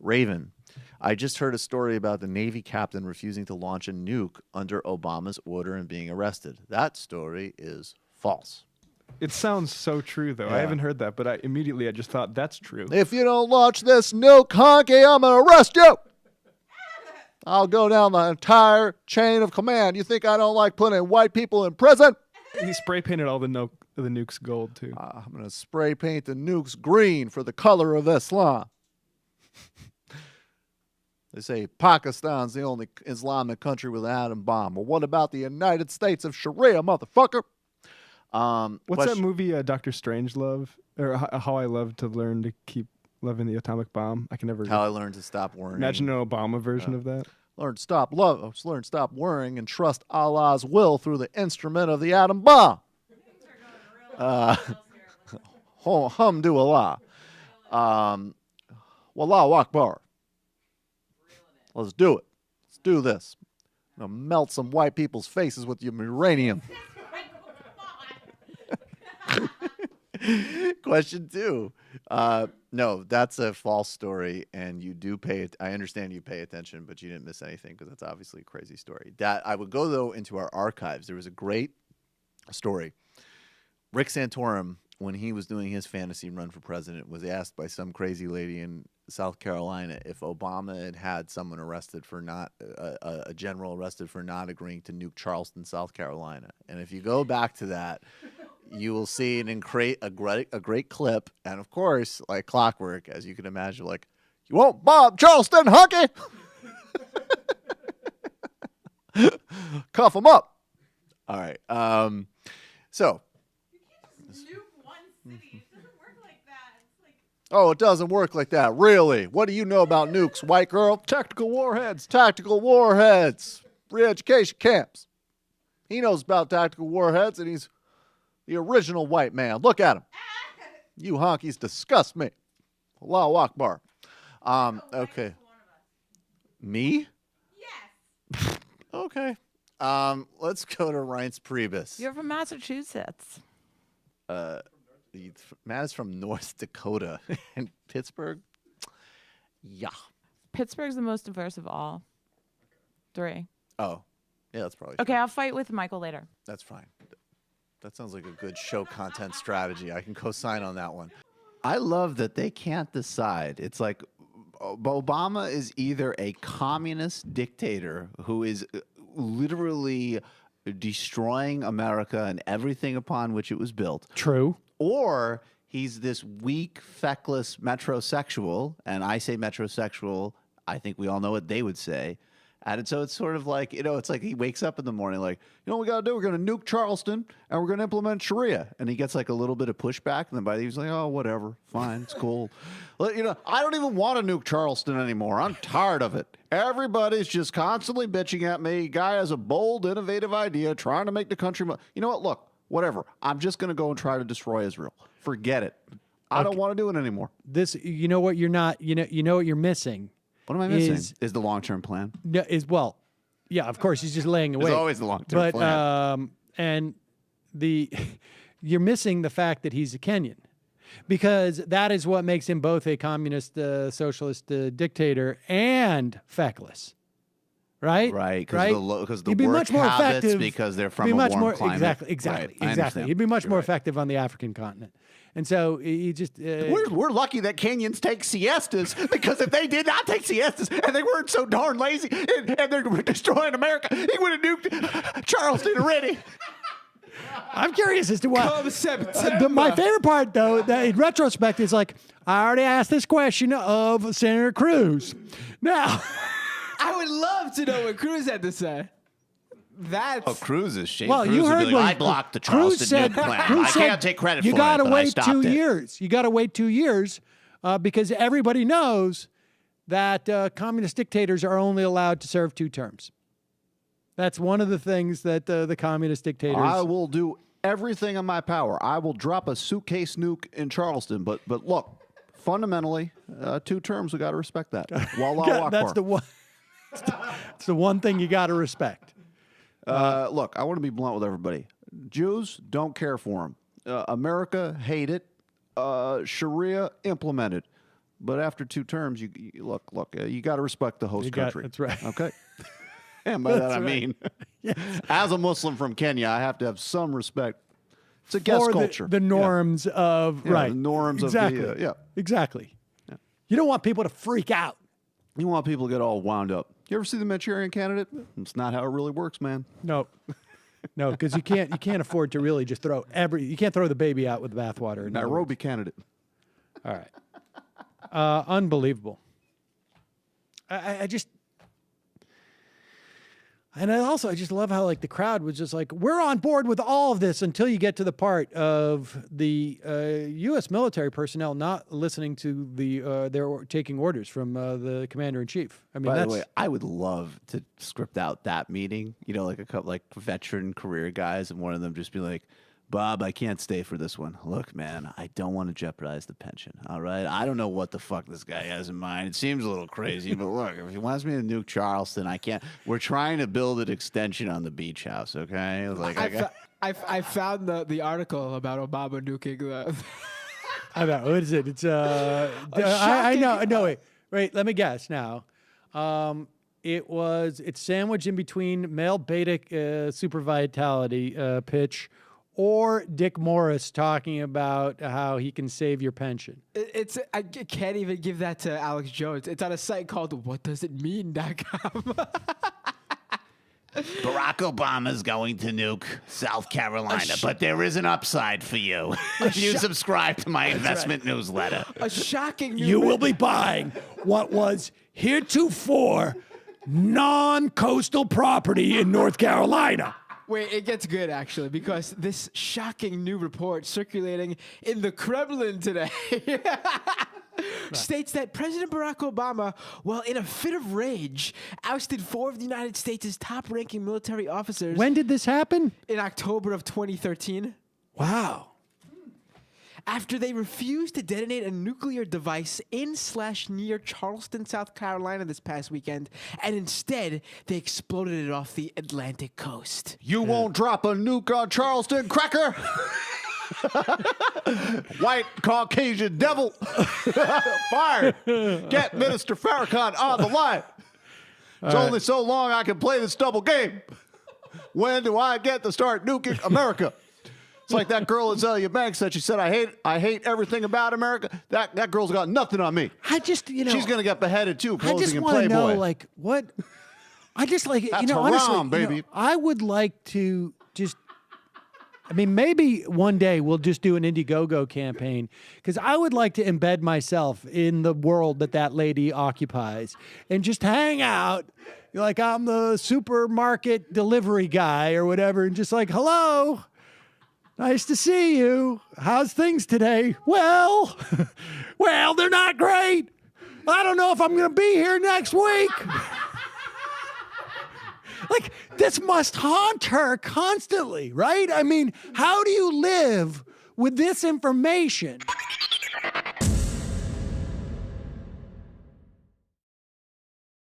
Raven, I just heard a story about the Navy captain refusing to launch a nuke under Obama's order and being arrested. That story is false. It sounds so true, though. Yeah. I haven't heard that, but I just thought that's true. If you don't launch this nuke, honky, I'm going to arrest you. I'll go down the entire chain of command. You think I don't like putting white people in prison? He spray painted all the nukes gold, too. I'm going to spray paint the nukes green for the color of Islam. They say Pakistan's the only Islamic country with an atom bomb. Well, what about the United States of Sharia, motherfucker? What's that movie, Dr. Strangelove? Or How I Love to Learn to Keep Loving the Atomic Bomb? I can never... How I Learned to Stop Worrying. Imagine an Obama version of that. Learn to stop worrying and trust Allah's will through the instrument of the atom bomb. Alhamdulillah. Wallahu Akbar. Let's do it. Let's do this. I'm going to melt some white people's faces with your uranium. Question 2. No, that's a false story, and you do pay it. I understand you pay attention, but you didn't miss anything because that's obviously a crazy story. That I would go, though, into our archives. There was a great story. Rick Santorum, when he was doing his fantasy run for president, was asked by some crazy lady in South Carolina if Obama had someone arrested for not a general arrested for not agreeing to nuke Charleston, South Carolina. And if you go back to that, you will see a great clip, and of course, like clockwork, as you can imagine, like, you won't bomb Charleston, honky. Cuff him up. All right. So. Oh, it doesn't work like that. Really? What do you know about nukes, white girl? Tactical warheads. Tactical warheads. Re-education camps. He knows about tactical warheads, and he's the original white man. Look at him. You honkies disgust me. Allahu Akbar. Okay. Me? Yes. Okay. Let's go to Reince Priebus. You're from Massachusetts. Matt is from North Dakota and Pittsburgh. Yeah. Pittsburgh's the most diverse of all 3. Oh, yeah, that's probably Okay, true. I'll fight with Michael later. That's fine. That sounds like a good show content strategy. I can co-sign on that one. I love that they can't decide. It's like Obama is either a communist dictator who is literally destroying America and everything upon which it was built. True. Or he's this weak, feckless metrosexual, and I say metrosexual, I think we all know what they would say. And so it's sort of like, it's like he wakes up in the morning like, what we got to do? We're going to nuke Charleston, and we're going to implement Sharia. And he gets like a little bit of pushback, and then by the end he's like, oh, whatever, fine, it's cool. Well, I don't even want to nuke Charleston anymore. I'm tired of it. Everybody's just constantly bitching at me. Guy has a bold, innovative idea, trying to make the country. You know what? Look. Whatever. I'm just going to go and try to destroy Israel. Forget it. I don't want to do it anymore. You know what you're not, you know what you're missing. What am I missing? Is the long-term plan. Yeah, of course, he's just laying away. There's always the long-term plan. And you're missing the fact that he's a Kenyan, because that is what makes him both a communist, socialist dictator and feckless. Right? Right. Because the He'd be work much more habits, effective, because they're from a warm climate. Exactly. He'd be much more effective on the African continent. And so he just... we're lucky that Kenyans take siestas, because if they did not take siestas and they weren't so darn lazy and they're destroying America, he would have nuked Charleston already. I'm curious as to why. Come September. My favorite part, though, that in retrospect, is like, I already asked this question of Senator Cruz. Now... I would love to know what Cruz had to say. Cruz is shame. Well, you heard I blocked the Charleston nuke plan. I can't take credit for it, but I stopped stopped it. You got to wait 2 years because everybody knows that communist dictators are only allowed to serve 2 terms. That's one of the things that the communist dictators... I will do everything in my power. I will drop a suitcase nuke in Charleston. But look, fundamentally, 2 terms, we got to respect that. Wallahu Akbar. That's the one. It's the one thing you got to respect. Look, I want to be blunt with everybody. Jews, don't care for them. America, hate it. Sharia, implemented. But after 2 terms, you look, you got to respect the host country. That's right. Okay. And by that I mean, as a Muslim from Kenya, I have to have some respect. It's a guest culture. The norms of right. The norms exactly. of the exactly. Yeah. You don't want people to freak out. You want people to get all wound up. You ever see the Manchurian Candidate? It's not how it really works, man. No. No, because you can't afford to really just you can't throw the baby out with the bathwater. Nairobi Candidate. All right. Unbelievable. I just love how like the crowd was just like, we're on board with all of this until you get to the part of the U.S. military personnel not listening to they're taking orders from the commander in chief. I mean, by the way, I would love to script out that meeting. You know, like a couple like veteran career guys, and one of them just be like, Bob, I can't stay for this one. Look, man, I don't want to jeopardize the pension, all right? I don't know what the fuck this guy has in mind. It seems a little crazy, but look, if he wants me to nuke Charleston, I can't. We're trying to build an extension on the beach house, okay? Like, I found the article about Obama nuking the... I know. What is it? It's I know. No, wait. Let me guess now. It's sandwiched in between male beta super vitality pitch or Dick Morris talking about how he can save your pension. I can't even give that to Alex Jones. It's on a site called whatdoesitmean.com. Barack Obama's going to nuke South Carolina, but there is an upside for you if you subscribe to my investment newsletter. A shocking new You will be buying what was heretofore non-coastal property in North Carolina. Wait, it gets good, actually, because this shocking new report circulating in the Kremlin today states that President Barack Obama, while in a fit of rage, ousted 4 of the United States' top-ranking military officers. When did this happen? In October of 2013. Wow. After they refused to detonate a nuclear device in/near Charleston, South Carolina this past weekend, and instead they exploded it off the Atlantic coast. You won't drop a nuke on Charleston, cracker! White Caucasian devil! Fired! Get Minister Farrakhan on the line! It's only so long I can play this double game. When do I get to start nuking America? It's like that girl Azalea Banks said. She said, I hate everything about America. That girl's got nothing on me. She's going to get beheaded, too, posing in Playboy. I just want to know, like, what? I just like, That's you know, haram, honestly, baby. You know, I would like to just, I mean, maybe one day we'll just do an Indiegogo campaign, because I would like to embed myself in the world that lady occupies and just hang out. Like, I'm the supermarket delivery guy or whatever, and just like, hello. Nice to see you. How's things today? Well, they're not great. I don't know if I'm going to be here next week. Like, this must haunt her constantly, right? I mean, how do you live with this information